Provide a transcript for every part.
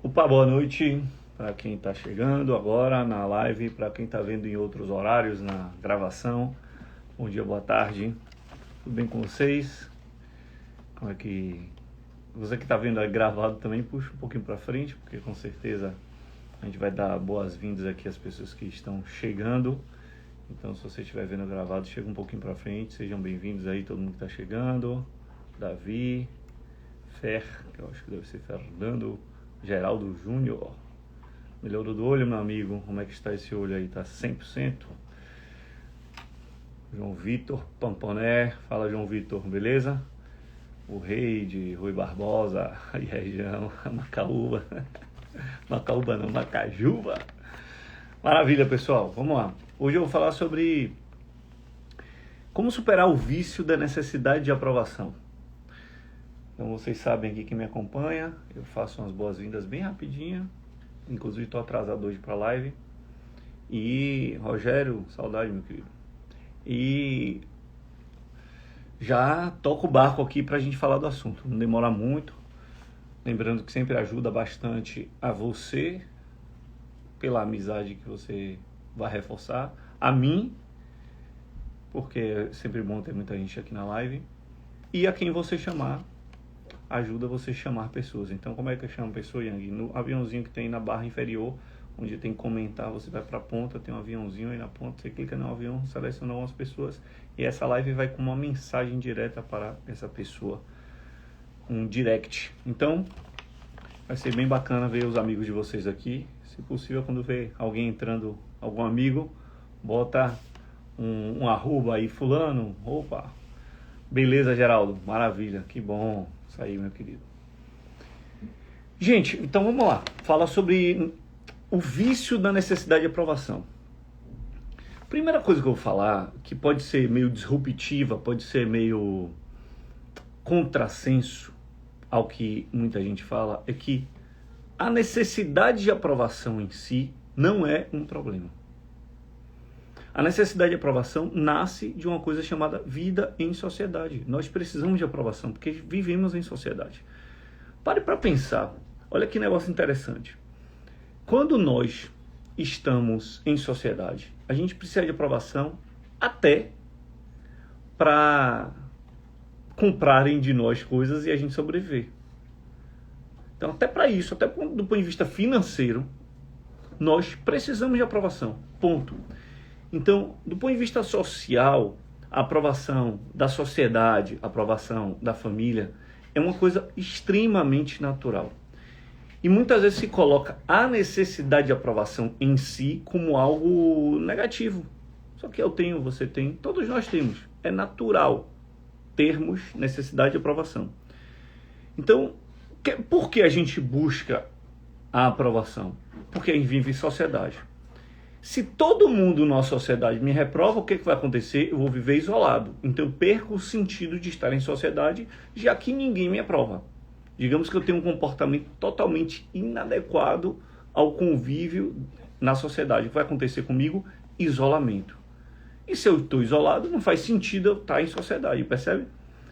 Opa, boa noite para quem está chegando agora na live, para quem está vendo em outros horários na gravação. Bom dia, boa tarde. Tudo bem com vocês? Como é que você que está vendo aí gravado também puxa um pouquinho para frente, porque com certeza a gente vai dar boas-vindas aqui às pessoas que estão chegando. Então, se você estiver vendo gravado, chega um pouquinho para frente. Sejam bem-vindos aí, todo mundo que está chegando. Davi, Fer, que eu acho que deve ser Fernando, Geraldo Júnior. Melhorou do olho, meu amigo? Como é que está esse olho aí? Tá 100%? João Vitor Pamponé. Fala, João Vitor, beleza? O rei de Rui Barbosa e região Macaúba. Macaúba não, Macajuba. Maravilha, pessoal. Vamos lá. Hoje eu vou falar sobre como superar o vício da necessidade de aprovação. Então vocês sabem aqui que me acompanha, eu faço umas boas-vindas bem rapidinho, inclusive estou atrasado hoje para a live. E Rogério, saudade, meu querido. E já toco o barco aqui para a gente falar do assunto, não demora muito. Lembrando que sempre ajuda bastante a você, pela amizade que você vai reforçar, a mim, porque é sempre bom ter muita gente aqui na live, e a quem você chamar. Ajuda você a chamar pessoas. Então, como é que eu chamo pessoa, Yang? No aviãozinho que tem na barra inferior, onde tem comentar, você vai para a ponta, tem um aviãozinho aí na ponta, você clica no avião, seleciona algumas pessoas, e essa live vai com uma mensagem direta para essa pessoa, um direct. Então, vai ser bem bacana ver os amigos de vocês aqui. Se possível, quando ver alguém entrando, algum amigo, bota um arroba aí, fulano, opa, beleza, Geraldo, maravilha, que bom. Isso aí, meu querido. Gente, então vamos lá. Fala sobre o vício da necessidade de aprovação. Primeira coisa que eu vou falar, que pode ser meio disruptiva, pode ser meio contrassenso ao que muita gente fala, é que a necessidade de aprovação em si não é um problema. A necessidade de aprovação nasce de uma coisa chamada vida em sociedade. Nós precisamos de aprovação, porque vivemos em sociedade. Pare para pensar. Olha que negócio interessante. Quando nós estamos em sociedade, a gente precisa de aprovação até para comprarem de nós coisas e a gente sobreviver. Então, até para isso, até do ponto de vista financeiro, nós precisamos de aprovação. Ponto. Então, do ponto de vista social, a aprovação da sociedade, a aprovação da família é uma coisa extremamente natural. E muitas vezes se coloca a necessidade de aprovação em si como algo negativo. Só que eu tenho, você tem, todos nós temos. É natural termos necessidade de aprovação. Então, por que a gente busca a aprovação? Porque a gente vive em sociedade. Se todo mundo na sociedade me reprova, o que vai acontecer? Eu vou viver isolado. Então eu perco o sentido de estar em sociedade, já que ninguém me aprova. Digamos que eu tenho um comportamento totalmente inadequado ao convívio na sociedade. O que vai acontecer comigo? Isolamento. E se eu estou isolado, não faz sentido eu estar em sociedade, percebe?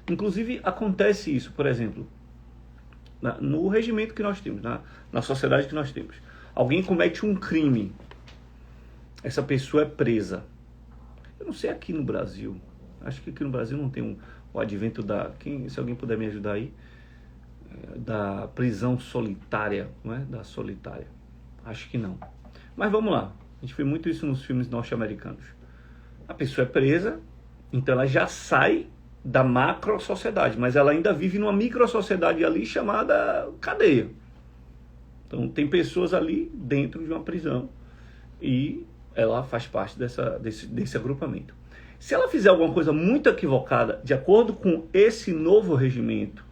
Inclusive acontece isso, por exemplo, no regimento que nós temos, na sociedade que nós temos. Alguém comete um crime. Essa pessoa é presa. Eu não sei aqui no Brasil. Acho que aqui no Brasil não tem o advento se alguém puder me ajudar aí, da prisão solitária, não é? Da solitária. Acho que não. Mas vamos lá. A gente vê muito isso nos filmes norte-americanos. A pessoa é presa, então ela já sai da macro-sociedade, mas ela ainda vive numa micro-sociedade ali chamada cadeia. Então tem pessoas ali dentro de uma prisão e ela faz parte desse agrupamento. Se ela fizer alguma coisa muito equivocada, de acordo com esse novo regimento,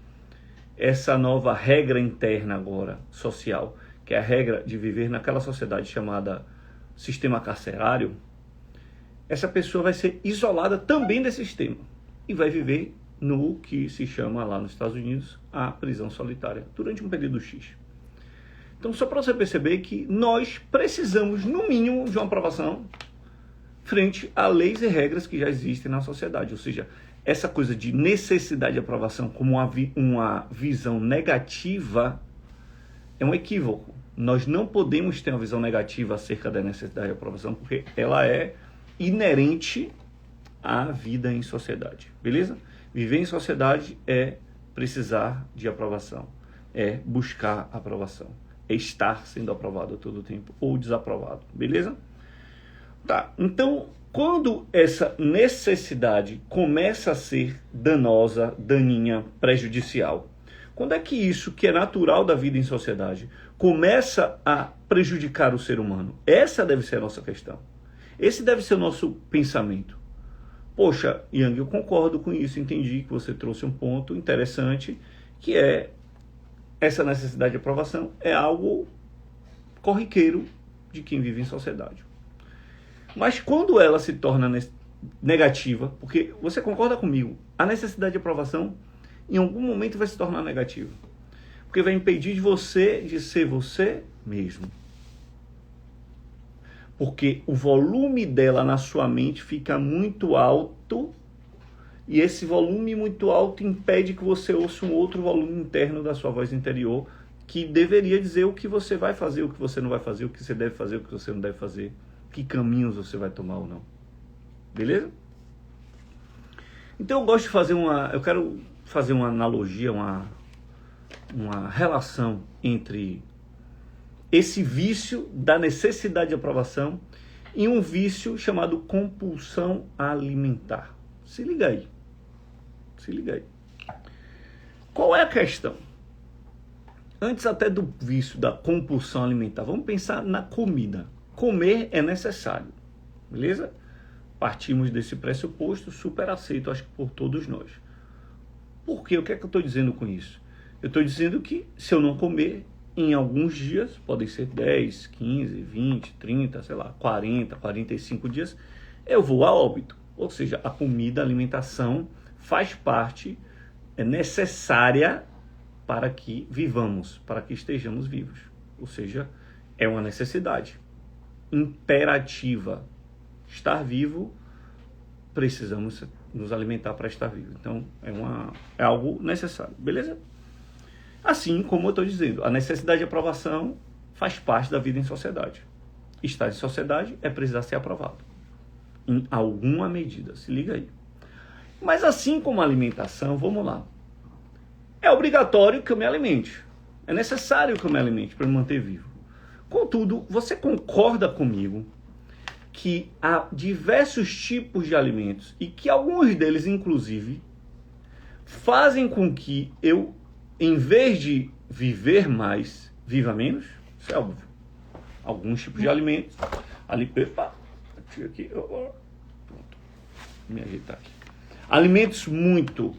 essa nova regra interna agora, social, que é a regra de viver naquela sociedade chamada sistema carcerário, essa pessoa vai ser isolada também desse sistema e vai viver no que se chama lá nos Estados Unidos a prisão solitária, durante um período X. Então, só para você perceber que nós precisamos, no mínimo, de uma aprovação frente a leis e regras que já existem na sociedade. Ou seja, essa coisa de necessidade de aprovação como uma visão negativa é um equívoco. Nós não podemos ter uma visão negativa acerca da necessidade de aprovação, porque ela é inerente à vida em sociedade, beleza? Viver em sociedade é precisar de aprovação, é buscar aprovação, é estar sendo aprovado a todo tempo ou desaprovado, beleza? Tá, então, quando essa necessidade começa a ser danosa, daninha, prejudicial, quando é que isso, que é natural da vida em sociedade, começa a prejudicar o ser humano? Essa deve ser a nossa questão. Esse deve ser o nosso pensamento. Poxa, Yang, eu concordo com isso, entendi que você trouxe um ponto interessante, que é essa necessidade de aprovação é algo corriqueiro de quem vive em sociedade. Mas quando ela se torna negativa, porque você concorda comigo, a necessidade de aprovação em algum momento vai se tornar negativa. Porque vai impedir de você de ser você mesmo. Porque o volume dela na sua mente fica muito alto e esse volume muito alto impede que você ouça um outro volume interno da sua voz interior que deveria dizer o que você vai fazer, o que você não vai fazer, o que você deve fazer, o que você não deve fazer, que caminhos você vai tomar ou não. Beleza? Então eu quero fazer uma analogia, uma relação entre esse vício da necessidade de aprovação e um vício chamado compulsão alimentar. Se liga aí. Se liga aí. Qual é a questão? Antes até do vício da compulsão alimentar, vamos pensar na comida. Comer é necessário, beleza? Partimos desse pressuposto, super aceito, acho que por todos nós. Por quê? O que é que eu estou dizendo com isso? Eu estou dizendo que se eu não comer, em alguns dias, podem ser 10, 15, 20, 30, sei lá, 40, 45 dias, eu vou a óbito. Ou seja, a comida, a alimentação faz parte, é necessária para que vivamos, para que estejamos vivos. Ou seja, é uma necessidade imperativa. Estar vivo, precisamos nos alimentar para estar vivo. Então, é algo necessário, beleza? Assim como eu estou dizendo, a necessidade de aprovação faz parte da vida em sociedade. Estar em sociedade é precisar ser aprovado. Em alguma medida, se liga aí. Mas assim como a alimentação, vamos lá. É obrigatório que eu me alimente. É necessário que eu me alimente para me manter vivo. Contudo, você concorda comigo que há diversos tipos de alimentos e que alguns deles, inclusive, fazem com que eu, em vez de viver mais, viva menos? Isso é óbvio. Alguns tipos de alimentos. Epa, aqui. Pronto. Vou me ajeitar aqui. Alimentos muito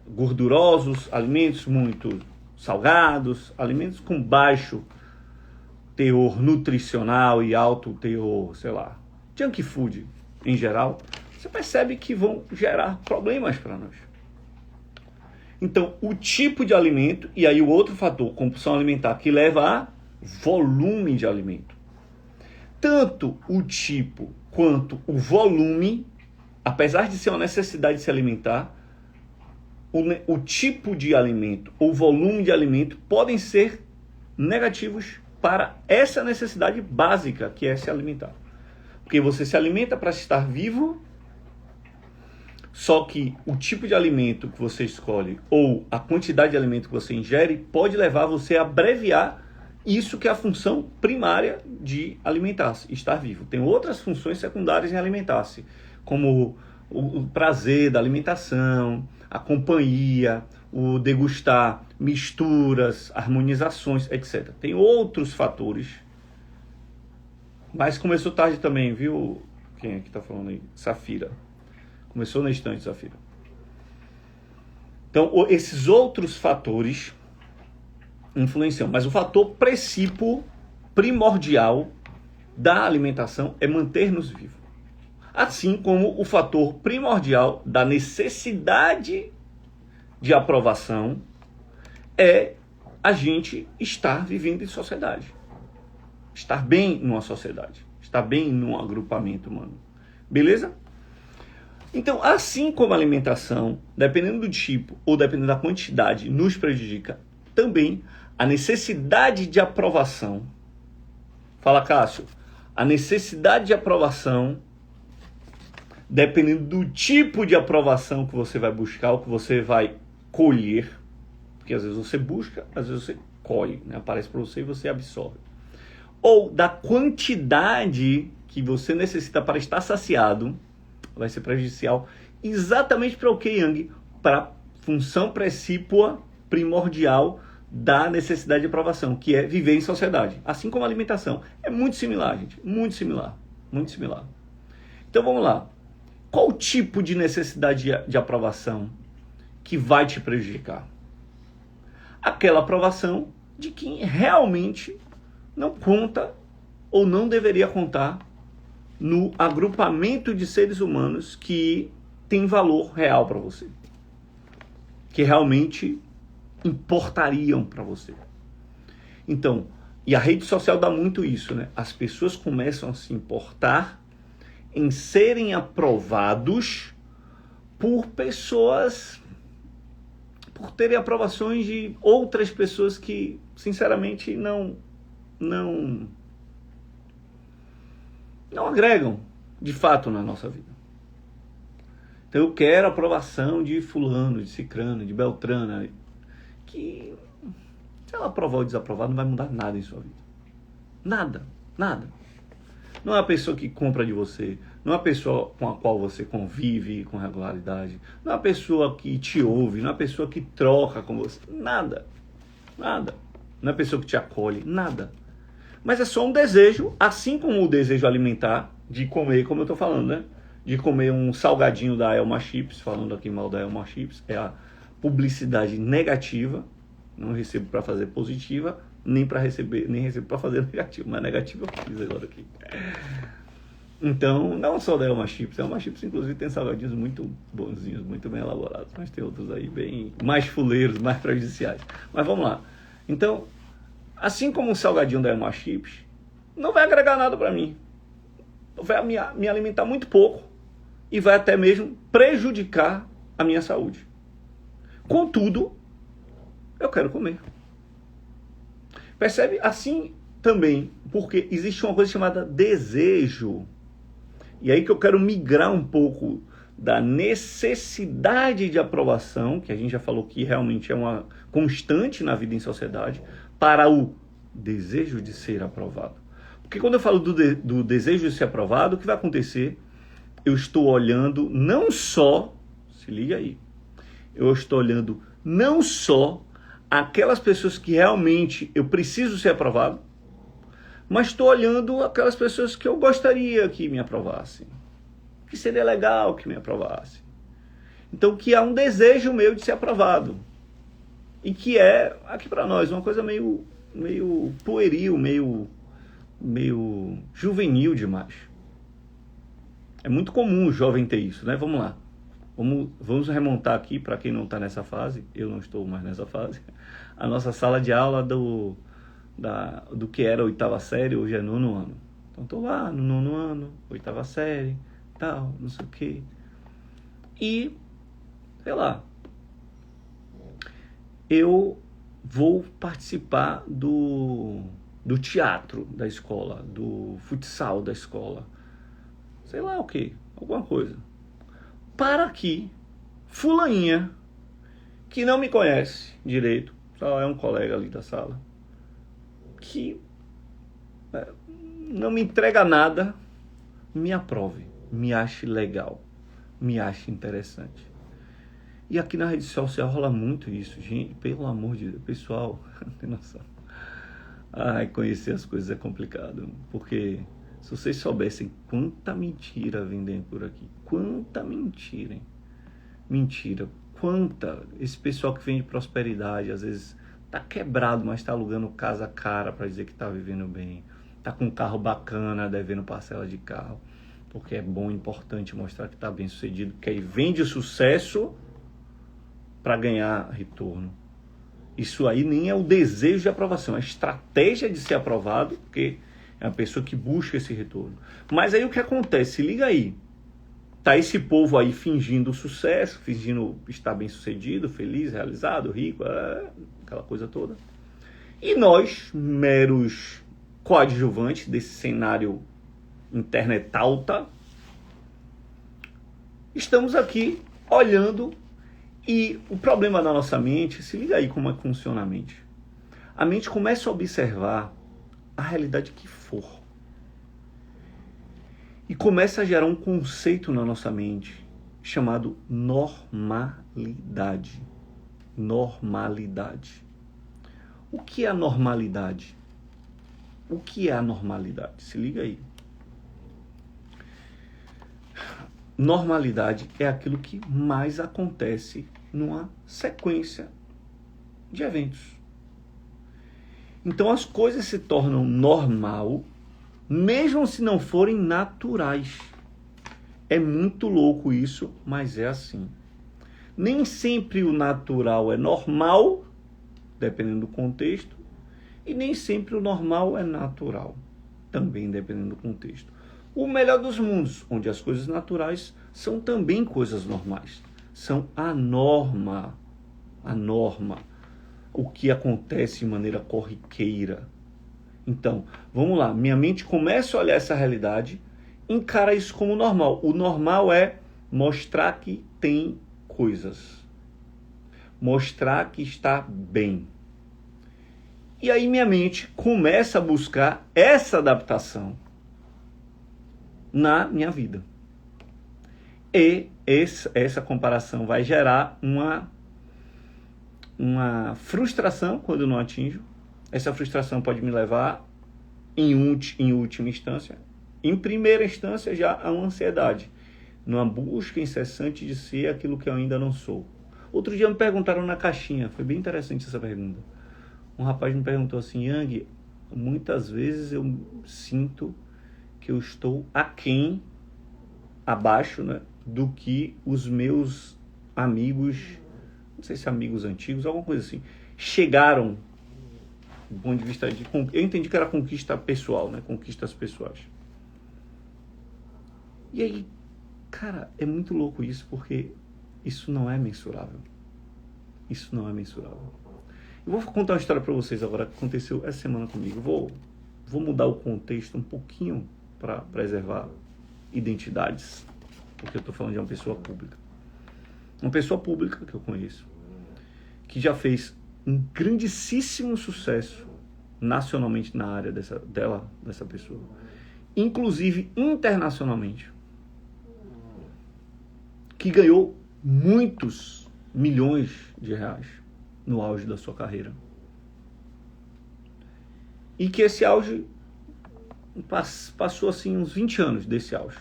gordurosos, alimentos muito salgados, alimentos com baixo teor nutricional e alto teor, sei lá, junk food em geral, você percebe que vão gerar problemas para nós. Então, o tipo de alimento, e aí o outro fator, compulsão alimentar, que leva a volume de alimento. Tanto o tipo quanto o volume, apesar de ser uma necessidade de se alimentar, o tipo de alimento ou volume de alimento podem ser negativos para essa necessidade básica que é se alimentar. Porque você se alimenta para estar vivo, só que o tipo de alimento que você escolhe ou a quantidade de alimento que você ingere pode levar você a abreviar isso que é a função primária de alimentar-se, estar vivo. Tem outras funções secundárias em alimentar-se, como o prazer da alimentação, a companhia, o degustar misturas, harmonizações, etc. Tem outros fatores, mas começou tarde também, viu? Quem é que está falando aí? Safira. Começou na estante, Safira. Então, esses outros fatores influenciam, mas o fator primordial da alimentação é manter-nos vivos. Assim como o fator primordial da necessidade de aprovação é a gente estar vivendo em sociedade. Estar bem numa sociedade. Estar bem num agrupamento humano. Beleza? Então, assim como a alimentação, dependendo do tipo ou dependendo da quantidade, nos prejudica, também A necessidade de aprovação. Fala, Cássio. A necessidade de aprovação, dependendo do tipo de aprovação que você vai buscar, ou que você vai colher, porque às vezes você busca, às vezes você colhe, né? Aparece para você e você absorve. Ou da quantidade que você necessita para estar saciado, vai ser prejudicial exatamente para o que, Yang? Para a função precípua primordial da necessidade de aprovação, que é viver em sociedade. Assim como a alimentação. É muito similar, gente. Muito similar. Muito similar. Então vamos lá. Qual o tipo de necessidade de aprovação que vai te prejudicar? Aquela aprovação de quem realmente não conta ou não deveria contar no agrupamento de seres humanos que tem valor real para você. Que realmente importariam para você. Então, e a rede social dá muito isso, né? As pessoas começam a se importar em serem aprovados por pessoas, por terem aprovações de outras pessoas que, sinceramente, não agregam, de fato, na nossa vida. Então, eu quero a aprovação de fulano, de cicrano, de beltrana, que, se ela aprovar ou desaprovar, não vai mudar nada em sua vida. Nada, nada. Não é a pessoa que compra de você, não é a pessoa com a qual você convive com regularidade, não é a pessoa que te ouve, não é a pessoa que troca com você, nada, nada. Não é a pessoa que te acolhe, nada. Mas é só um desejo, assim como o desejo alimentar, de comer, como eu estou falando, né? De comer um salgadinho da Elma Chips, falando aqui mal da Elma Chips, é a publicidade negativa, não recebo para fazer positiva, nem recebo para fazer negativa, mas negativa eu fiz agora aqui. Então, não só da Elma Chips, a Elma Chips inclusive tem salgadinhos muito bonzinhos, muito bem elaborados, mas tem outros aí bem mais fuleiros, mais prejudiciais. Mas vamos lá. Então, assim como o salgadinho da Elma Chips, não vai agregar nada para mim. Vai me alimentar muito pouco e vai até mesmo prejudicar a minha saúde. Contudo, eu quero comer. Percebe? Assim também, porque existe uma coisa chamada desejo. E aí que eu quero migrar um pouco da necessidade de aprovação, que a gente já falou que realmente é uma constante na vida em sociedade, para o desejo de ser aprovado. Porque quando eu falo do desejo de ser aprovado, o que vai acontecer? Eu estou olhando não só, se liga aí, eu estou olhando não só aquelas pessoas que realmente eu preciso ser aprovado, mas estou olhando aquelas pessoas que eu gostaria que me aprovassem, que seria legal que me aprovassem. Então, que há um desejo meu de ser aprovado. E que é, aqui para nós, uma coisa meio pueril, meio juvenil demais. É muito comum o jovem ter isso, né? Vamos lá. Vamos remontar aqui, para quem não está nessa fase, eu não estou mais nessa fase, a nossa sala de aula do que era a 8ª série, hoje é 9º ano. Então estou lá no 9º ano, 8ª série, tal, não sei o quê. E, sei lá, eu vou participar do teatro da escola, do futsal da escola, sei lá o quê, alguma coisa. Para que fulaninha, que não me conhece direito, só é um colega ali da sala, que não me entrega nada, me aprove, me ache legal, me ache interessante. E aqui na rede social rola muito isso, gente, pelo amor de Deus, pessoal, não tem noção. Ai, conhecer as coisas é complicado, porque se vocês soubessem quanta mentira vendem por aqui, quanta mentira, hein? Mentira, quanta, esse pessoal que vende prosperidade, às vezes tá quebrado, mas tá alugando casa cara para dizer que tá vivendo bem, tá com um carro bacana, devendo parcela de carro, porque é bom, importante mostrar que tá bem sucedido, porque aí vende o sucesso para ganhar retorno. Isso aí nem é o desejo de aprovação, é a estratégia de ser aprovado, porque é a pessoa que busca esse retorno. Mas aí o que acontece? Se liga aí. Tá esse povo aí fingindo sucesso, fingindo estar bem sucedido, feliz, realizado, rico, aquela coisa toda. E nós, meros coadjuvantes desse cenário internetauta, estamos aqui olhando, e o problema da nossa mente, se liga aí como é que funciona a mente. A mente começa a observar a realidade que for. E começa a gerar um conceito na nossa mente chamado normalidade. Normalidade. O que é a normalidade? O que é a normalidade? Se liga aí. Normalidade é aquilo que mais acontece numa sequência de eventos. Então as coisas se tornam normal, mesmo se não forem naturais. É muito louco isso, mas é assim. Nem sempre o natural é normal, dependendo do contexto, e nem sempre o normal é natural, também dependendo do contexto. O melhor dos mundos, onde as coisas naturais são também coisas normais. São a norma. A norma. O que acontece de maneira corriqueira. Então, vamos lá. Minha mente começa a olhar essa realidade, encara isso como normal. O normal é mostrar que tem coisas. Mostrar que está bem. E aí minha mente começa a buscar essa adaptação na minha vida. E essa comparação vai gerar uma frustração quando eu não atinjo. Essa frustração pode me levar, em última instância, em primeira instância, já a uma ansiedade, numa busca incessante de ser aquilo que eu ainda não sou. Outro dia me perguntaram na caixinha, foi bem interessante essa pergunta. Um rapaz me perguntou assim: Yang, muitas vezes eu sinto que eu estou aquém, abaixo, né, do que os meus amigos, não sei se amigos antigos, alguma coisa assim, chegaram do ponto de vista de... Eu entendi que era conquista pessoal, né, conquistas pessoais. E aí, cara, é muito louco isso, porque isso não é mensurável. Isso não é mensurável. Eu vou contar uma história para vocês agora que aconteceu essa semana comigo. Vou mudar o contexto um pouquinho para preservar identidades, porque eu estou falando de uma pessoa pública. Uma pessoa pública que eu conheço, que já fez um grandíssimo sucesso nacionalmente na área dessa pessoa, inclusive internacionalmente, que ganhou muitos milhões de reais no auge da sua carreira. E que esse auge passou assim uns 20 anos desse auge.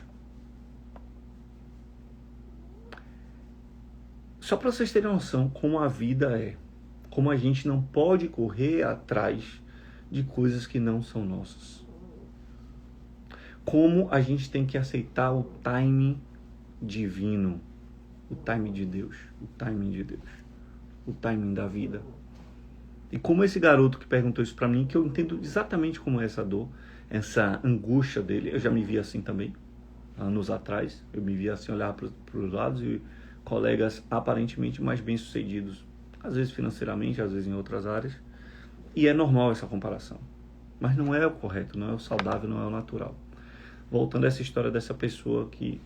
Só para vocês terem noção como a vida é, como a gente não pode correr atrás de coisas que não são nossas. Como a gente tem que aceitar o timing divino, o timing de Deus, o timing de Deus, o timing da vida. E como esse garoto que perguntou isso para mim, que eu entendo exatamente como é essa dor, essa angústia dele. Eu já me vi assim também, anos atrás. Eu me via assim, olhar para os lados e colegas aparentemente mais bem-sucedidos, às vezes financeiramente, às vezes em outras áreas. E é normal essa comparação. Mas não é o correto, não é o saudável, não é o natural. Voltando a essa história dessa pessoa que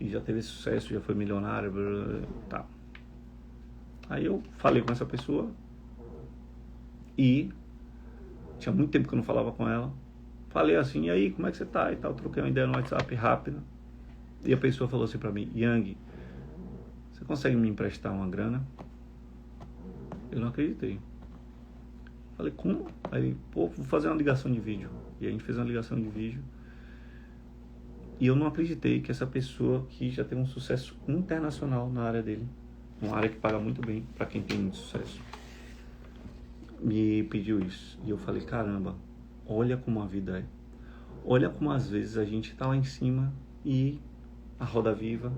já teve sucesso, já foi milionária, tá. Aí eu falei com essa pessoa e tinha muito tempo que eu não falava com ela. Falei assim: e aí, como é que você tá? E tal, troquei uma ideia no WhatsApp rápida. E a pessoa falou assim pra mim: Yang, você consegue me emprestar uma grana? Eu não acreditei. Falei: como? Aí, vou fazer uma ligação de vídeo. E a gente fez uma ligação de vídeo. E eu não acreditei que essa pessoa que já tem um sucesso internacional na área dele, uma área que paga muito bem para quem tem muito sucesso, me pediu isso. E eu falei: caramba, olha como a vida é. Olha como às vezes a gente tá lá em cima e a roda viva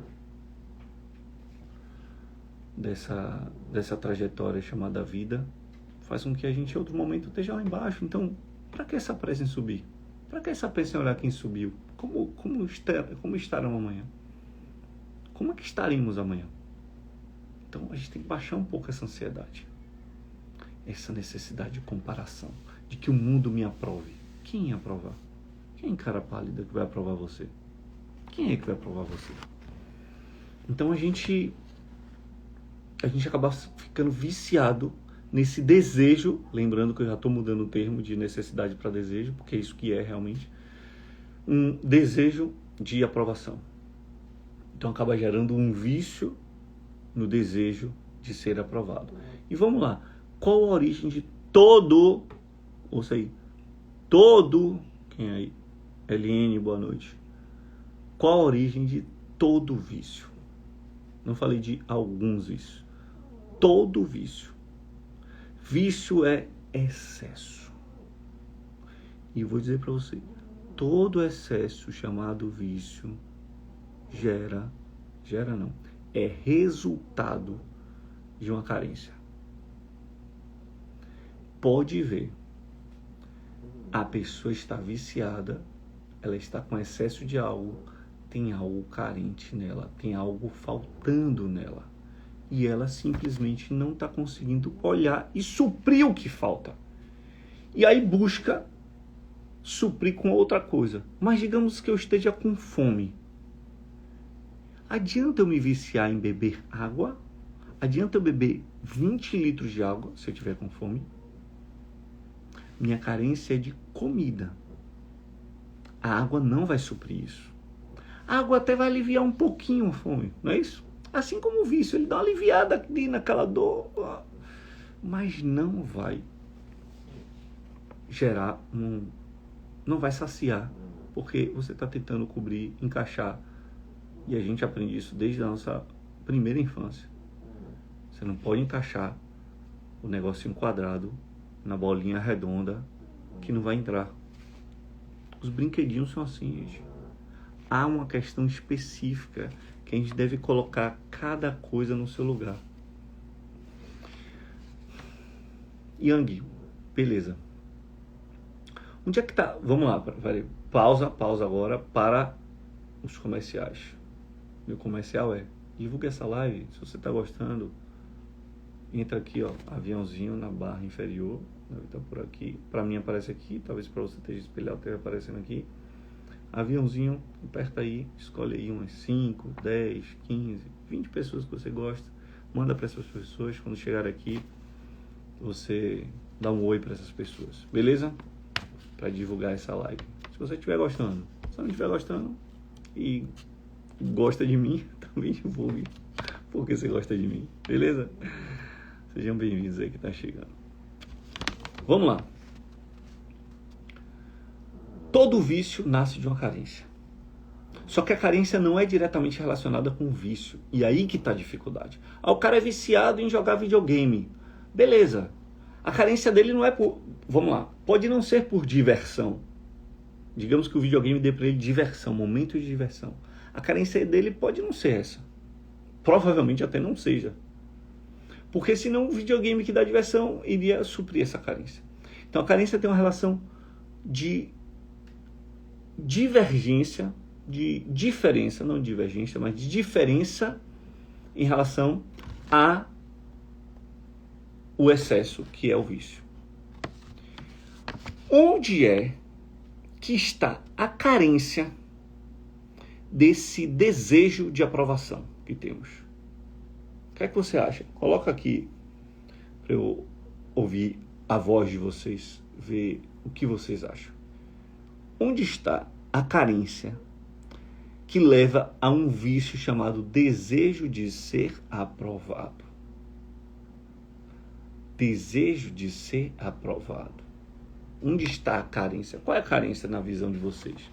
dessa trajetória chamada vida faz com que a gente em outro momento esteja lá embaixo. Então, para que essa pressa em subir? Para que essa pressa em olhar quem subiu? Como estarão amanhã? Como é que estaremos amanhã? Então a gente tem que baixar um pouco essa ansiedade. essa necessidade de comparação, de que o mundo me aprove. Quem ia aprovar? Quem é cara pálida que vai aprovar você? Quem é que vai aprovar você? Então a gente acaba ficando viciado nesse desejo, lembrando que eu já estou mudando o termo de necessidade para desejo, porque é isso que é realmente, um desejo de aprovação. Então acaba gerando um vício no desejo de ser aprovado. E vamos lá, qual a origem de todo, ouça aí, todo, quem é aí? LN, boa noite. Qual a origem de todo vício? Não falei de alguns vícios. Todo vício. Vício é excesso. E eu vou dizer para você, todo excesso chamado vício é resultado de uma carência. Pode ver, a pessoa está viciada, ela está com excesso de algo, tem algo carente nela, tem algo faltando nela. E ela simplesmente não está conseguindo olhar e suprir o que falta. E aí busca suprir com outra coisa. Mas digamos que eu esteja com fome. Adianta eu me viciar em beber água? Adianta eu beber 20 litros de água se eu estiver com fome? Minha carência é de comida. A água não vai suprir isso. A água até vai aliviar um pouquinho a fome, não é isso? Assim como o vício, ele dá uma aliviada ali naquela dor, mas não vai gerar não vai saciar, porque você está tentando cobrir, encaixar, e a gente aprende isso desde a nossa primeira infância. Você não pode encaixar o negocinho quadrado na bolinha redonda que não vai entrar. Os brinquedinhos são assim, gente. Há uma questão específica que a gente deve colocar cada coisa no seu lugar. Yang, beleza. Onde é que tá? Vamos lá, peraí. Pausa agora para os comerciais. Meu comercial é: divulgue essa live, se você tá gostando. Entra aqui, ó, aviãozinho na barra inferior, deve estar por aqui. Para mim aparece aqui, talvez para você esteja espelhado, esteja aparecendo aqui. Aviãozinho, aperta aí, escolhe aí umas 5, 10, 15, 20 pessoas que você gosta. Manda para essas pessoas. Quando chegar aqui, você dá um oi para essas pessoas, beleza? Para divulgar essa live. Se você estiver gostando, se não estiver gostando e gosta de mim, também divulgue, porque você gosta de mim, beleza? Sejam bem-vindos aí que tá chegando. Vamos lá. Todo vício nasce de uma carência. Só que a carência não é diretamente relacionada com o vício. E aí que tá a dificuldade. O cara é viciado em jogar videogame. Beleza. A carência dele não é por... Vamos lá. Pode não ser por diversão. Digamos que o videogame dê para ele diversão, momento de diversão. A carência dele pode não ser essa. Provavelmente até não seja. Porque senão o videogame que dá diversão iria suprir essa carência. Então a carência tem uma relação de divergência, de diferença, não divergência, mas de diferença em relação a o excesso, que é o vício. Onde é que está a carência desse desejo de aprovação que temos? O que é que você acha? Coloca aqui para eu ouvir a voz de vocês, ver o que vocês acham. Onde está a carência que leva a um vício chamado desejo de ser aprovado? Desejo de ser aprovado. Onde está a carência? Qual é a carência na visão de vocês?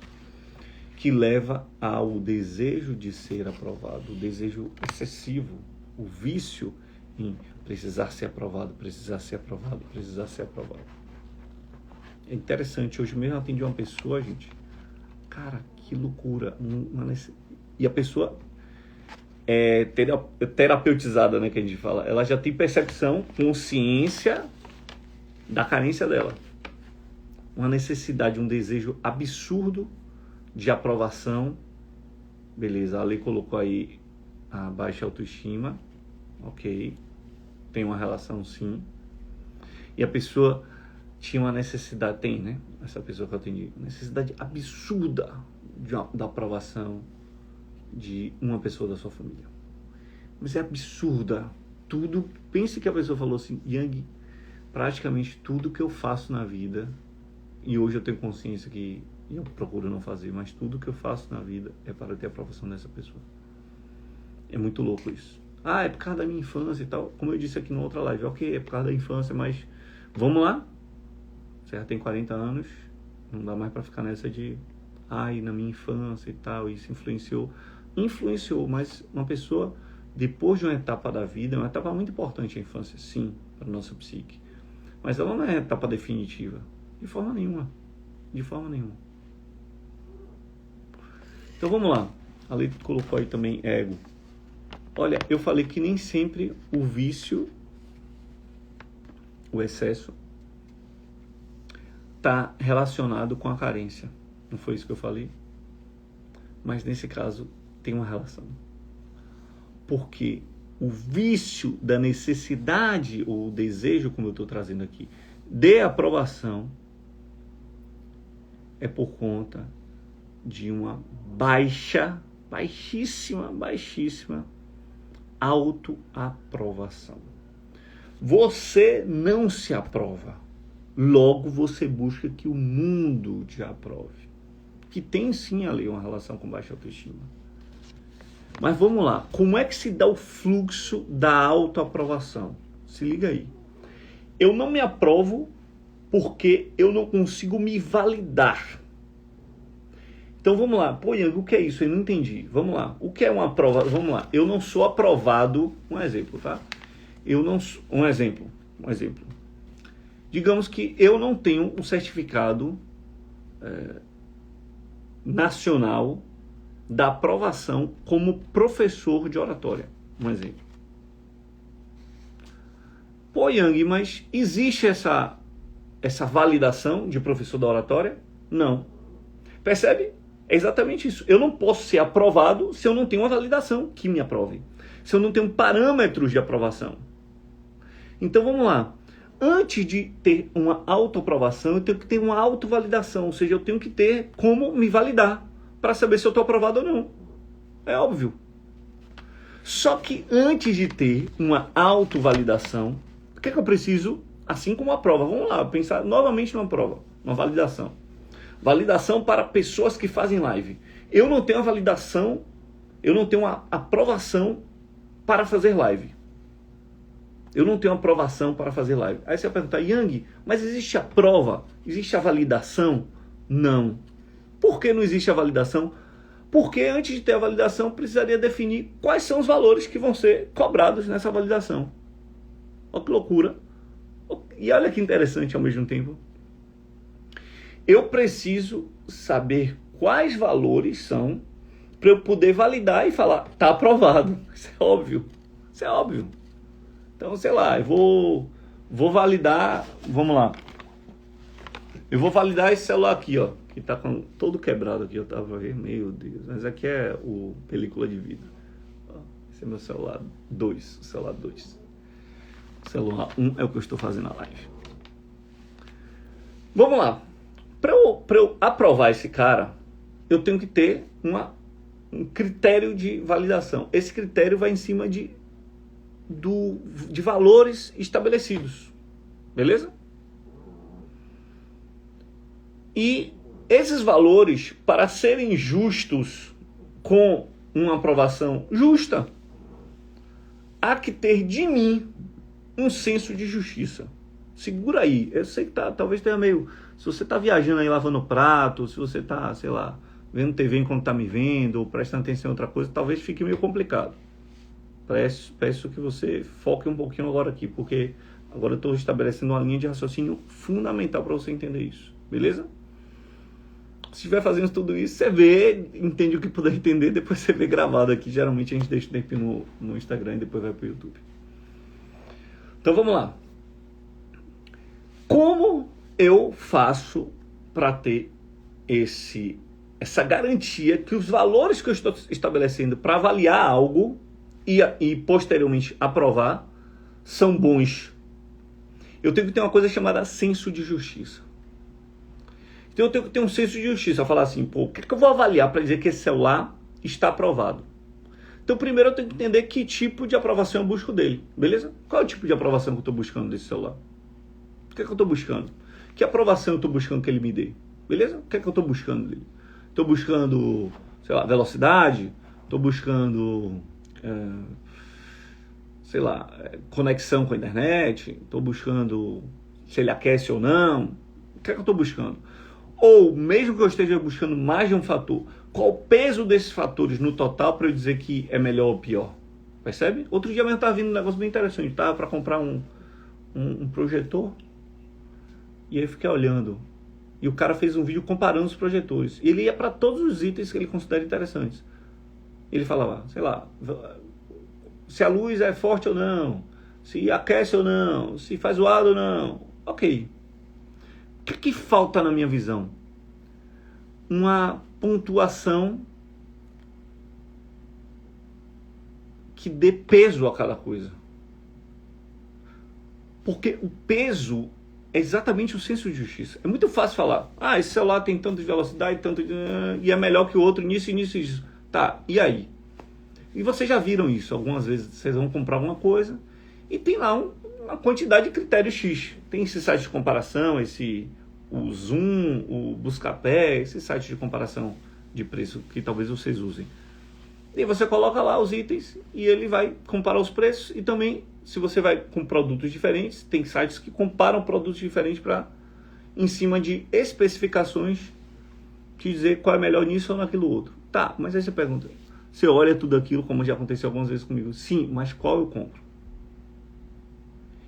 Que leva ao desejo de ser aprovado, o desejo excessivo, o vício em precisar ser aprovado, precisar ser aprovado, precisar ser aprovado. É interessante, hoje mesmo eu atendi uma pessoa, gente, cara, que loucura, e a pessoa é terapeutizada, né, que a gente fala, ela já tem percepção, consciência da carência dela, uma necessidade, um desejo absurdo de aprovação, beleza, a lei colocou aí a baixa autoestima, ok, tem uma relação sim, E a pessoa tinha uma necessidade, tem, né? Essa pessoa que eu atendi, necessidade absurda da aprovação de uma pessoa da sua família. Mas é absurda. Tudo, pense que a pessoa falou assim, Yang, praticamente tudo que eu faço na vida, e hoje eu tenho consciência que eu procuro não fazer, mas tudo que eu faço na vida é para ter a aprovação dessa pessoa. É muito louco isso. Ah, é por causa da minha infância e tal. Como eu disse aqui na outra live, ok, é por causa da infância, mas vamos lá. Você já tem 40 anos, não dá mais para ficar nessa de ai, na minha infância e tal, isso influenciou. Influenciou, mas uma pessoa, depois de uma etapa da vida, é uma etapa muito importante a infância, sim, para a nossa psique. Mas ela não é a etapa definitiva. De forma nenhuma. De forma nenhuma. Então vamos lá. A lei colocou aí também ego. Olha, eu falei que nem sempre o vício, o excesso, está relacionado com a carência. Não foi isso que eu falei? Mas nesse caso tem uma relação. Porque o vício da necessidade ou o desejo, como eu estou trazendo aqui, de aprovação é por conta de uma baixíssima autoaprovação. Você não se aprova. Logo você busca que o mundo te aprove. Que tem sim ali uma relação com baixa autoestima. Mas vamos lá. Como é que se dá o fluxo da autoaprovação? Se liga aí. Eu não me aprovo porque eu não consigo me validar. Então vamos lá. Pô, Yang, o que é isso? Eu não entendi. Vamos lá. O que é uma prova? Vamos lá. Eu não sou aprovado. Um exemplo, tá? Um exemplo. Digamos que eu não tenho um certificado nacional da aprovação como professor de oratória. Um exemplo. Pô, Yang, mas existe essa validação de professor da oratória? Não. Percebe? É exatamente isso. Eu não posso ser aprovado se eu não tenho uma validação que me aprove. Se eu não tenho parâmetros de aprovação. Então vamos lá. Antes de ter uma autoaprovação, eu tenho que ter uma autovalidação. Ou seja, eu tenho que ter como me validar para saber se eu estou aprovado ou não. É óbvio. Só que antes de ter uma autovalidação, o que é que eu preciso? Assim como a prova. Vamos lá, pensar novamente numa prova, uma validação. Validação para pessoas que fazem live. Eu não tenho a validação, eu não tenho a aprovação para fazer live. Eu não tenho aprovação para fazer live. Aí você vai perguntar, Yang, mas existe a prova? Existe a validação? Não. Por que não existe a validação? Porque antes de ter a validação, precisaria definir quais são os valores que vão ser cobrados nessa validação. Olha que loucura. E olha que interessante ao mesmo tempo. Eu preciso saber quais valores são para eu poder validar e falar, tá aprovado. Isso é óbvio. Isso é óbvio. Então, sei lá, eu vou validar, vamos lá. Eu vou validar esse celular aqui, ó, que tá com todo quebrado aqui, eu tava vendo, meu Deus, mas aqui é o película de vida. Esse é meu celular 2, o celular 2. O celular 1 é o que eu estou fazendo na live. Vamos lá. Para eu aprovar esse cara, eu tenho que ter um critério de validação. Esse critério vai em cima de valores estabelecidos. Beleza? E esses valores, para serem justos com uma aprovação justa, há que ter de mim um senso de justiça. Segura aí. Eu sei que talvez tenha meio... Se você está viajando aí lavando prato, se você está, sei lá, vendo TV enquanto está me vendo, ou prestando atenção em outra coisa, talvez fique meio complicado. Peço que você foque um pouquinho agora aqui, porque agora eu estou estabelecendo uma linha de raciocínio fundamental para você entender isso. Beleza? Se estiver fazendo tudo isso, você vê, entende o que puder entender, depois você vê gravado aqui. Geralmente a gente deixa o tempo no Instagram e depois vai para o YouTube. Então vamos lá. Como eu faço para ter essa garantia que os valores que eu estou estabelecendo para avaliar algo e posteriormente aprovar são bons? eu tenho que ter uma coisa chamada senso de justiça. Então eu tenho que ter um senso de justiça, falar assim, pô, o que eu vou avaliar para dizer que esse celular está aprovado? Então primeiro eu tenho que entender que tipo de aprovação eu busco dele, beleza? Qual é o tipo de aprovação que eu estou buscando desse celular? O que eu estou buscando? Que aprovação eu estou buscando que ele me dê? Beleza? O que eu estou buscando dele? Estou buscando, sei lá, velocidade? Estou buscando, sei lá, conexão com a internet? Estou buscando se ele aquece ou não? O que eu estou buscando? Ou, mesmo que eu esteja buscando mais de um fator, qual o peso desses fatores no total para eu dizer que é melhor ou pior? Percebe? Outro dia mesmo estava vindo um negócio bem interessante. Estava para comprar um projetor. E aí eu fiquei olhando. E o cara fez um vídeo comparando os projetores. E ele ia para todos os itens que ele considera interessantes. Ele falava, sei lá, se a luz é forte ou não, se aquece ou não, se faz zoado ou não. Ok. O que falta na minha visão? Uma pontuação que dê peso a cada coisa. Porque o peso é exatamente o senso de justiça. É muito fácil falar, esse celular tem tanto de velocidade, tanto de... e é melhor que o outro nisso e nisso e isso. Tá, e aí? E vocês já viram isso. Algumas vezes vocês vão comprar alguma coisa e tem lá uma quantidade de critérios X. Tem esse site de comparação, o Zoom, o Buscapé, esse site de comparação de preço que talvez vocês usem. E você coloca lá os itens e ele vai comparar os preços. E também, se você vai com produtos diferentes, tem sites que comparam produtos diferentes em cima de especificações que dizer qual é melhor nisso ou naquilo outro. Tá, mas aí você pergunta, você olha tudo aquilo, como já aconteceu algumas vezes comigo. Sim, mas qual eu compro?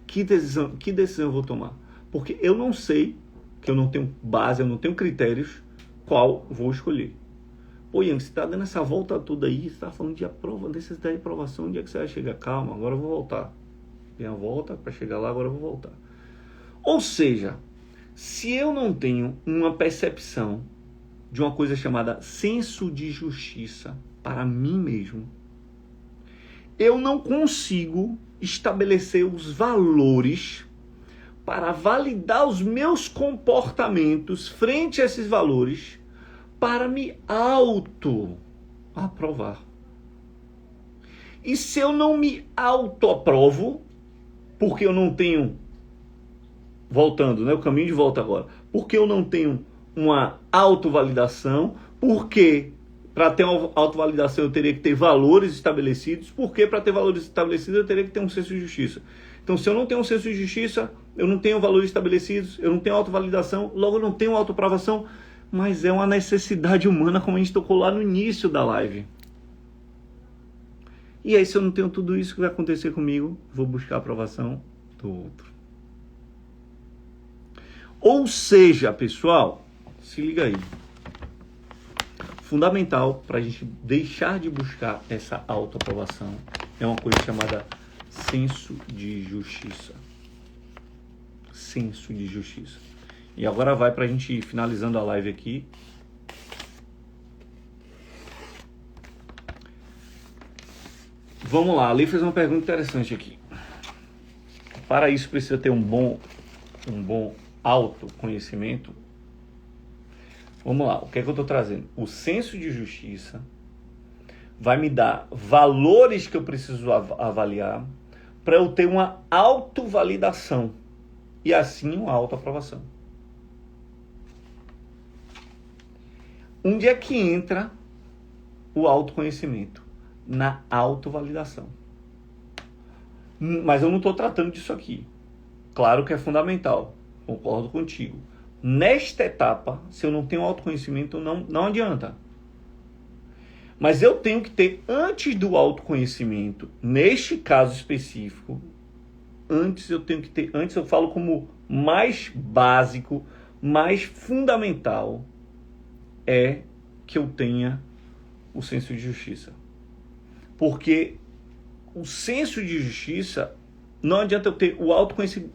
Que decisão eu vou tomar? Porque eu não sei, que eu não tenho base, eu não tenho critérios, qual vou escolher. Pô, Ian, você está dando essa volta toda aí, você está falando de necessidade de aprovação, onde é que você vai chegar? Calma, agora eu vou voltar. Tem a volta para chegar lá, agora eu vou voltar. Ou seja, se eu não tenho uma percepção de uma coisa chamada senso de justiça para mim mesmo, eu não consigo estabelecer os valores para validar os meus comportamentos frente a esses valores para me auto-aprovar. E se eu não me auto-aprovo, porque eu não tenho, voltando, né, o caminho de volta agora, porque eu não tenho uma autovalidação, porque para ter uma autovalidação eu teria que ter valores estabelecidos, porque para ter valores estabelecidos eu teria que ter um senso de justiça. Então, se eu não tenho um senso de justiça, eu não tenho valores estabelecidos, eu não tenho autovalidação, logo eu não tenho autoaprovação, mas é uma necessidade humana, como a gente tocou lá no início da live. E aí, se eu não tenho tudo isso, o que vai acontecer comigo? Vou buscar a aprovação do outro. Ou seja, pessoal, se liga aí. Fundamental para a gente deixar de buscar essa autoaprovação é uma coisa chamada senso de justiça. Senso de justiça. E agora vai para a gente ir finalizando a live aqui. Vamos lá, a Lei fez uma pergunta interessante aqui. Para isso precisa ter um bom autoconhecimento. Vamos lá, o que é que eu estou trazendo? O senso de justiça vai me dar valores que eu preciso avaliar para eu ter uma autovalidação e assim uma autoaprovação. Onde é que entra o autoconhecimento? Na autovalidação. Mas eu não estou tratando disso aqui. Claro que é fundamental, concordo contigo. Nesta etapa, se eu não tenho autoconhecimento, não adianta. Mas eu tenho que ter, antes do autoconhecimento, neste caso específico, antes eu falo como mais básico, mais fundamental, é que eu tenha o senso de justiça. Porque o senso de justiça, não adianta eu ter o autoconhecimento.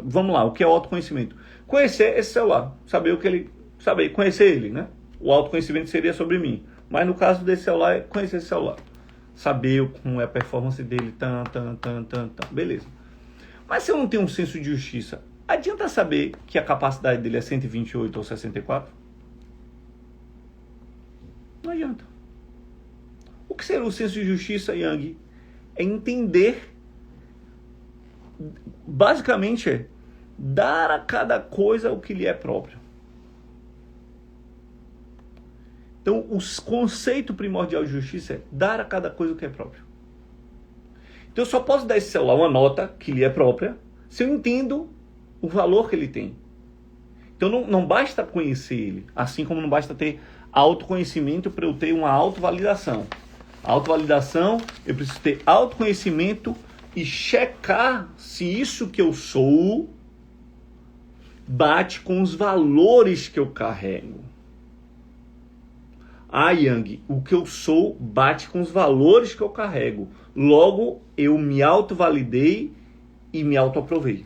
Vamos lá, o que é o autoconhecimento? Conhecer esse celular, conhecer ele, né? O autoconhecimento seria sobre mim. Mas no caso desse celular, é conhecer esse celular. Saber como é a performance dele, beleza. Mas se eu não tenho um senso de justiça, adianta saber que a capacidade dele é 128 ou 64? Não adianta. O que seria o senso de justiça, Yang? É entender, basicamente dar a cada coisa o que lhe é próprio. Então, o conceito primordial de justiça é dar a cada coisa o que é próprio. Então, eu só posso dar a esse celular uma nota que lhe é própria se eu entendo o valor que ele tem. Então, não basta conhecer ele, assim como não basta ter autoconhecimento para eu ter uma autovalidação. Autovalidação, eu preciso ter autoconhecimento e checar se isso que eu sou bate com os valores que eu carrego. Yang, o que eu sou bate com os valores que eu carrego. Logo, eu me autovalidei e me autoaprovei.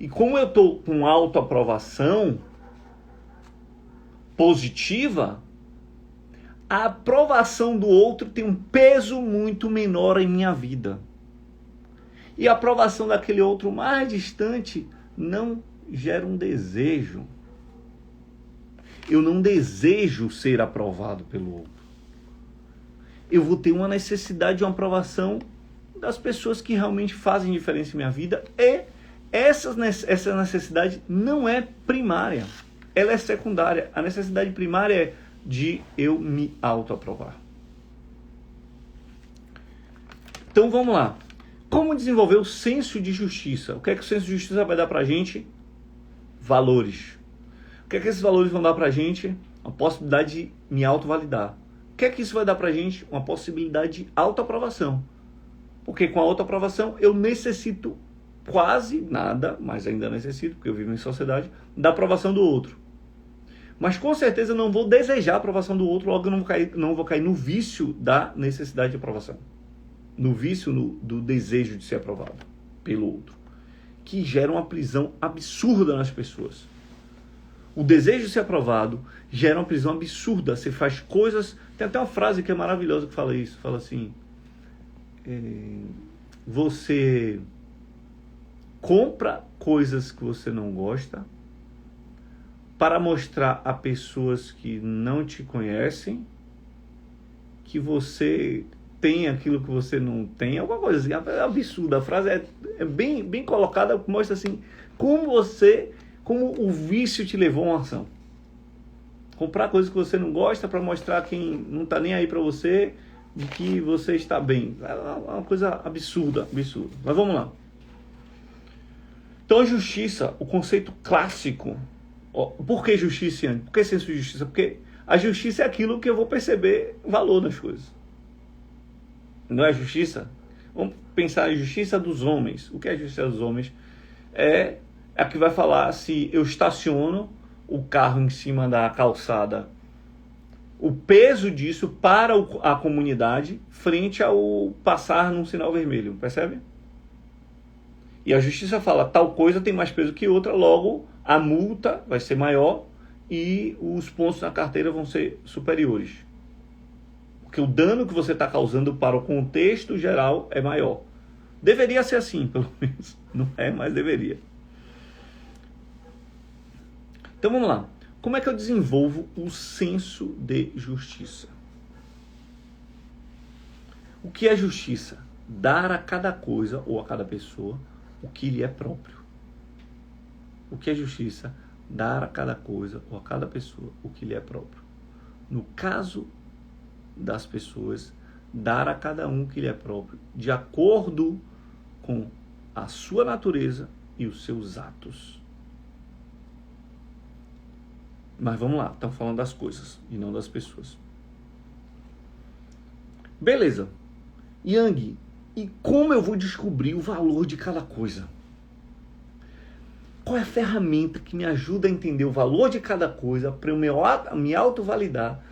E como eu estou com autoaprovação positiva, a aprovação do outro tem um peso muito menor em minha vida. E a aprovação daquele outro mais distante não gera um desejo. Eu não desejo ser aprovado pelo outro. Eu vou ter uma necessidade de uma aprovação das pessoas que realmente fazem diferença em minha vida. E essa necessidade não é primária. Ela é secundária. A necessidade primária é de eu me autoaprovar. Então vamos lá. Como desenvolver o senso de justiça? O que é que o senso de justiça vai dar pra gente? Valores. O que é que esses valores vão dar pra gente? Uma possibilidade de me autovalidar. O que é que isso vai dar pra gente? Uma possibilidade de autoaprovação. Porque com a autoaprovação eu necessito quase nada, mas ainda necessito, porque eu vivo em sociedade, da aprovação do outro. Mas com certeza eu não vou desejar a aprovação do outro, logo eu não vou cair no vício da necessidade de aprovação. No vício do desejo de ser aprovado pelo outro. Que gera uma prisão absurda nas pessoas. O desejo de ser aprovado gera uma prisão absurda. Você faz coisas... Tem até uma frase que é maravilhosa que fala isso. Fala assim... Você compra coisas que você não gosta para mostrar a pessoas que não te conhecem que você tem aquilo que você não tem. Alguma coisa assim. É absurda. A frase é bem colocada. Mostra assim... Como o vício te levou a uma ação. Comprar coisas que você não gosta para mostrar quem não está nem aí para você de que você está bem. É uma coisa absurda. Mas vamos lá. Então a justiça, o conceito clássico. Por que justiça, Ian? Por que senso de justiça? Porque a justiça é aquilo que eu vou perceber valor nas coisas. Não é justiça? Vamos pensar em justiça dos homens. O que é a justiça dos homens? É a que vai falar se eu estaciono o carro em cima da calçada, o peso disso para a comunidade frente ao passar num sinal vermelho, percebe? E a justiça fala, tal coisa tem mais peso que outra, logo a multa vai ser maior e os pontos na carteira vão ser superiores. Porque o dano que você está causando para o contexto geral é maior. Deveria ser assim, pelo menos. Não é, mas deveria. Então vamos lá. Como é que eu desenvolvo o senso de justiça? O que é justiça? Dar a cada coisa ou a cada pessoa o que lhe é próprio. O que é justiça? Dar a cada coisa ou a cada pessoa o que lhe é próprio. No caso das pessoas, dar a cada um o que lhe é próprio, de acordo com a sua natureza e os seus atos. Mas vamos lá, estamos falando das coisas e não das pessoas. Beleza. Yang, e como eu vou descobrir o valor de cada coisa? Qual é a ferramenta que me ajuda a entender o valor de cada coisa para eu me autovalidar,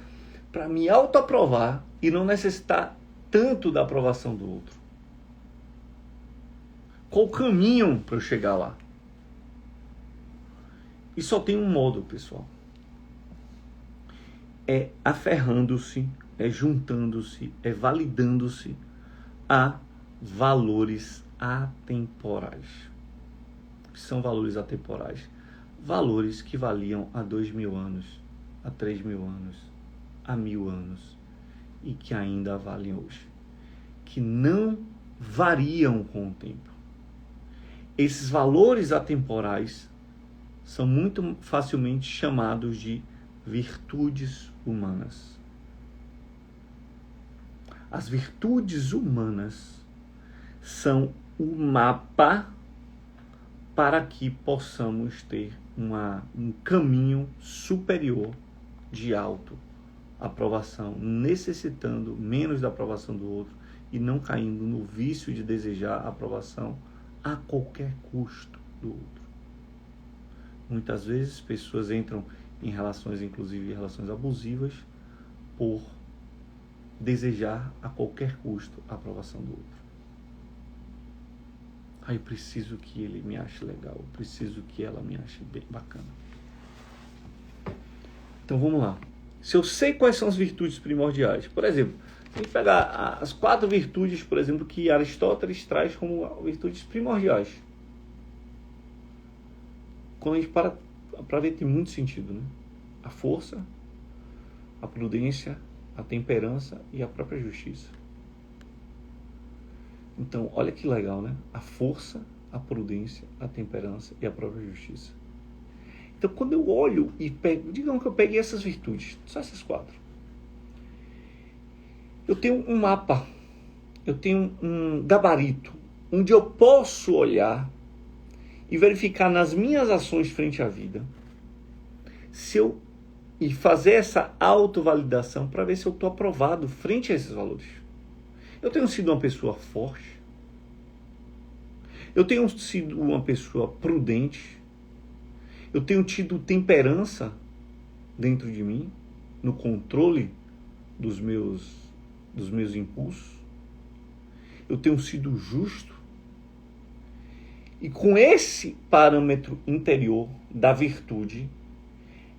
para me autoaprovar e não necessitar tanto da aprovação do outro? Qual o caminho para eu chegar lá? E só tem um modo, pessoal. É aferrando-se, é juntando-se, é validando-se a valores atemporais. O que são valores atemporais? Valores que valiam há 2.000 anos, há 3.000 anos, há 1.000 anos e que ainda valem hoje. Que não variam com o tempo. Esses valores atemporais são muito facilmente chamados de virtudes humanas. As virtudes humanas são o mapa para que possamos ter um caminho superior de autoaprovação, necessitando menos da aprovação do outro e não caindo no vício de desejar a aprovação a qualquer custo do outro. Muitas vezes pessoas entram em relações, inclusive relações abusivas, por desejar a qualquer custo a aprovação do outro. Eu preciso que ele me ache legal, eu preciso que ela me ache bem bacana. Então vamos lá. Se eu sei quais são as virtudes primordiais, por exemplo, a gente pegar as 4 virtudes, por exemplo, que Aristóteles traz como virtudes primordiais. Quando a gente para ver, tem muito sentido, né? A força, a prudência, a temperança e a própria justiça. Então, olha que legal, né? A força, a prudência, a temperança e a própria justiça. Então, quando eu olho e pego, digamos que eu peguei essas virtudes, só essas 4. Eu tenho um mapa, eu tenho um gabarito, onde eu posso olhar e verificar nas minhas ações frente à vida, e fazer essa autovalidação para ver se eu estou aprovado frente a esses valores. Eu tenho sido uma pessoa forte, eu tenho sido uma pessoa prudente, eu tenho tido temperança dentro de mim, no controle dos meus impulsos, eu tenho sido justo, e com esse parâmetro interior da virtude,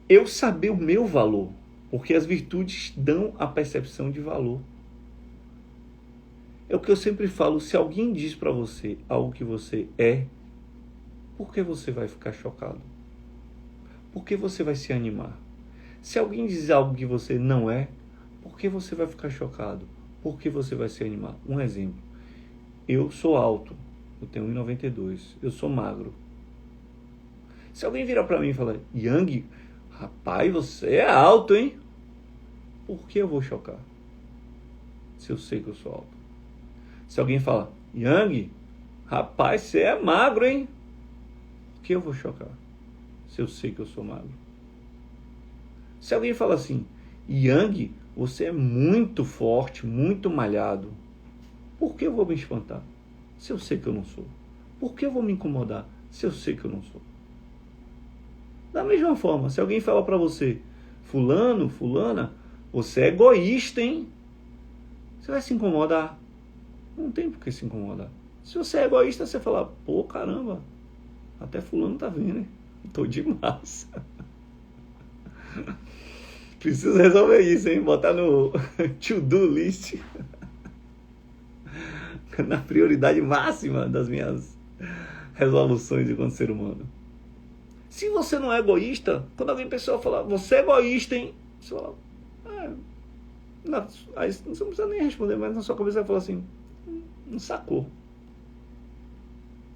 eu saber o meu valor, porque as virtudes dão a percepção de valor. É o que eu sempre falo, se alguém diz para você algo que você é, por que você vai ficar chocado? Por que você vai se animar? Se alguém diz algo que você não é, por que você vai ficar chocado? Por que você vai se animar? Um exemplo, eu sou alto, eu tenho 1,92, eu sou magro. Se alguém virar para mim e falar, Yang, rapaz, você é alto, hein? Por que eu vou chocar? Se eu sei que eu sou alto. Se alguém fala, Yang, rapaz, você é magro, hein? Por que eu vou chocar? Se eu sei que eu sou magro. Se alguém fala assim, Yang, você é muito forte, muito malhado. Por que eu vou me espantar? Se eu sei que eu não sou. Por que eu vou me incomodar? Se eu sei que eu não sou. Da mesma forma, se alguém fala para você, fulano, fulana, você é egoísta, hein? Você vai se incomodar. Não tem por que se incomodar. Se você é egoísta, você fala, pô, caramba, até fulano tá vendo, hein? Tô demais. Preciso resolver isso, hein? Botar no to-do list. Na prioridade máxima das minhas resoluções enquanto ser humano. Se você não é egoísta, quando alguém pessoa fala, você é egoísta, hein? Você fala, aí você não precisa nem responder, mas na sua cabeça vai falar assim, não sacou.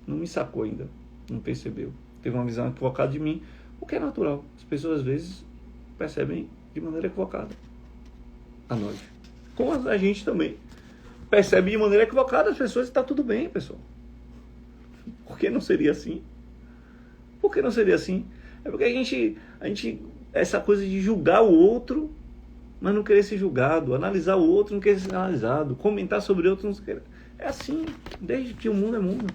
Não me sacou ainda. Não percebeu. Teve uma visão equivocada de mim, o que é natural. As pessoas às vezes percebem de maneira equivocada a nós. Como a gente também percebe de maneira equivocada as pessoas e está tudo bem, pessoal. Por que não seria assim? Por que não seria assim? É porque a gente essa coisa de julgar o outro, mas não querer ser julgado, analisar o outro, não querer ser analisado, comentar sobre o outro, não querer. É assim, desde que o mundo é mundo.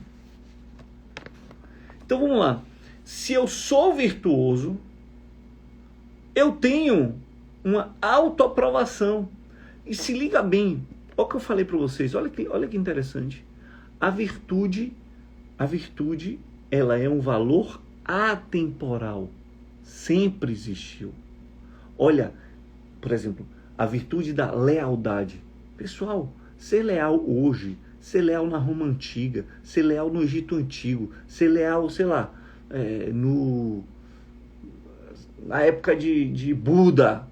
Então vamos lá. Se eu sou virtuoso, eu tenho uma autoaprovação. E se liga bem, olha o que eu falei para vocês, olha que interessante. A virtude, ela é um valor atemporal. Sempre existiu. Olha, por exemplo, a virtude da lealdade. Pessoal, ser leal hoje, ser leal na Roma Antiga, ser leal no Egito Antigo, ser leal, sei lá, na época de Buda,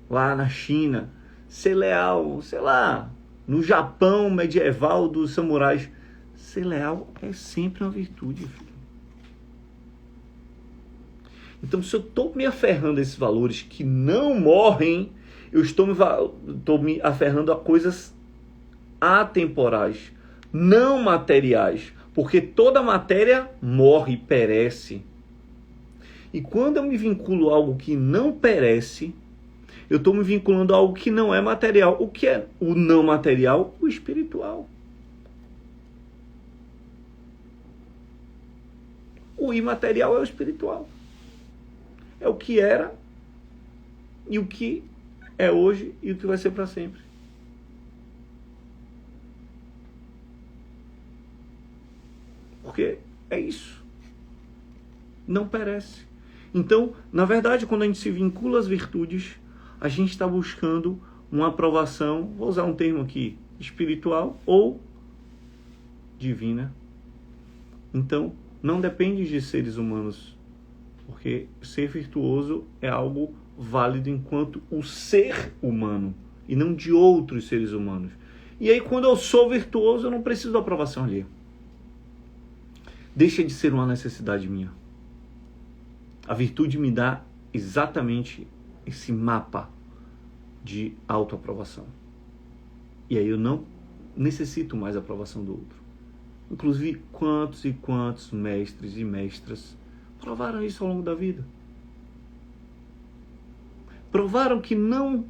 lá na China, ser leal, sei lá, no Japão medieval dos samurais. Ser leal é sempre uma virtude, filho. Então, se eu estou me aferrando a esses valores que não morrem, eu estou me aferrando a coisas atemporais, não materiais, porque toda matéria morre, perece. E quando eu me vinculo a algo que não perece, eu estou me vinculando a algo que não é material. O que é o não material? O espiritual. O imaterial é o espiritual. É o que era e o que é hoje e o que vai ser para sempre. Porque é isso. Não perece. Então, na verdade, quando a gente se vincula às virtudes, a gente está buscando uma aprovação, vou usar um termo aqui, espiritual ou divina. Então, não depende de seres humanos, porque ser virtuoso é algo válido enquanto o ser humano, e não de outros seres humanos. E aí, quando eu sou virtuoso, eu não preciso da aprovação alheia. Deixa de ser uma necessidade minha. A virtude me dá exatamente esse mapa de autoaprovação. E aí eu não necessito mais a aprovação do outro. Inclusive, quantos e quantos mestres e mestras provaram isso ao longo da vida? Provaram que não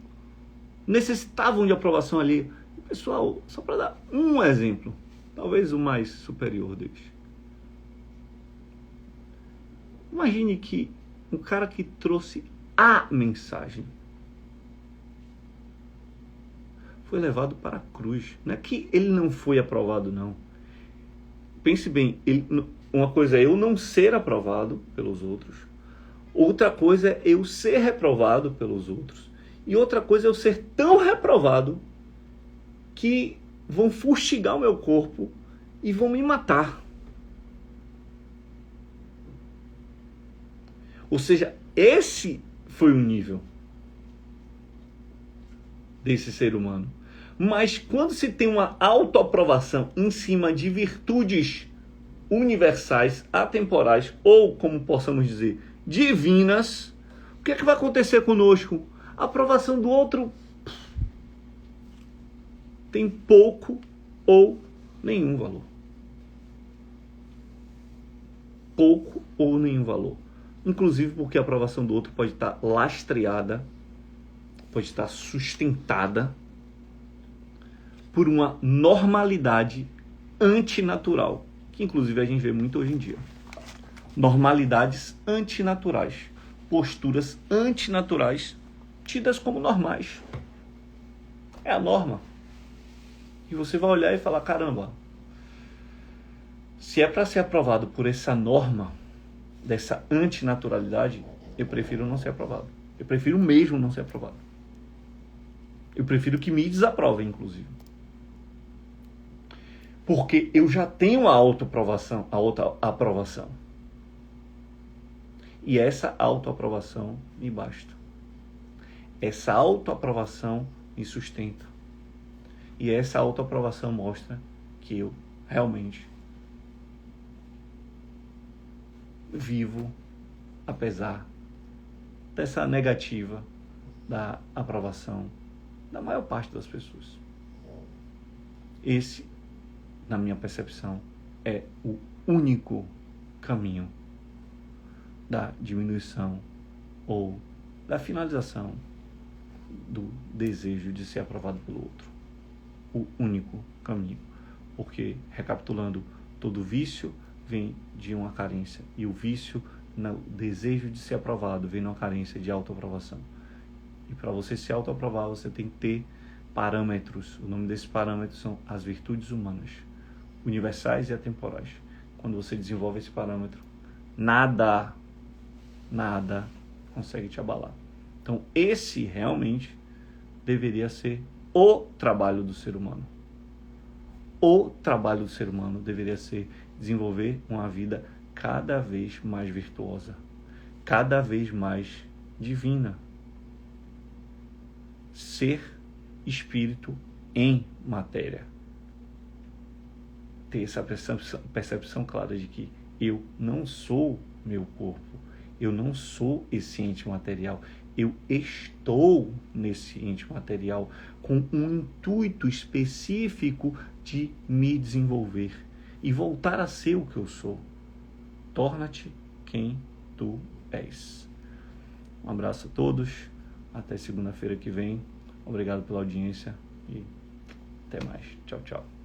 necessitavam de aprovação ali. Pessoal, só para dar um exemplo, talvez o mais superior deles. Imagine que um cara que trouxe a mensagem foi levado para a cruz. Não é que ele não foi aprovado, não. Pense bem, uma coisa é eu não ser aprovado pelos outros, outra coisa é eu ser reprovado pelos outros, e outra coisa é eu ser tão reprovado que vão fustigar o meu corpo e vão me matar. Ou seja, esse foi o nível desse ser humano. Mas quando se tem uma autoaprovação em cima de virtudes universais, atemporais, ou, como possamos dizer, divinas, o que é que vai acontecer conosco? A aprovação do outro tem pouco ou nenhum valor. Pouco ou nenhum valor. Inclusive porque a aprovação do outro pode estar lastreada, pode estar sustentada por uma normalidade antinatural, que inclusive a gente vê muito hoje em dia. Normalidades antinaturais, posturas antinaturais tidas como normais. É a norma. E você vai olhar e falar, caramba, se é para ser aprovado por essa norma, dessa antinaturalidade, eu prefiro não ser aprovado. Eu prefiro mesmo não ser aprovado. Eu prefiro que me desaprovem, inclusive. Porque eu já tenho a autoaprovação, a outra aprovação. E essa autoaprovação me basta. Essa autoaprovação me sustenta. E essa autoaprovação mostra que eu realmente vivo apesar dessa negativa da aprovação da maior parte das pessoas. Esse, na minha percepção, é o único caminho da diminuição ou da finalização do desejo de ser aprovado pelo outro. O único caminho. Porque, recapitulando, todo vício vem de uma carência. E o vício, no desejo de ser aprovado, vem numa carência de autoaprovação. E para você se autoaprovar, você tem que ter parâmetros. O nome desses parâmetros são as virtudes humanas, universais e atemporais. Quando você desenvolve esse parâmetro, nada consegue te abalar. Então, esse realmente deveria ser o trabalho do ser humano. o trabalho do ser humano deveria ser desenvolver uma vida cada vez mais virtuosa, cada vez mais divina. Ser espírito em matéria. Ter essa percepção clara de que eu não sou meu corpo, eu não sou esse ente material, eu estou nesse ente material com um intuito específico de me desenvolver e voltar a ser o que eu sou. Torna-te quem tu és. Um abraço a todos, até segunda-feira que vem. Obrigado pela audiência e até mais. Tchau, tchau.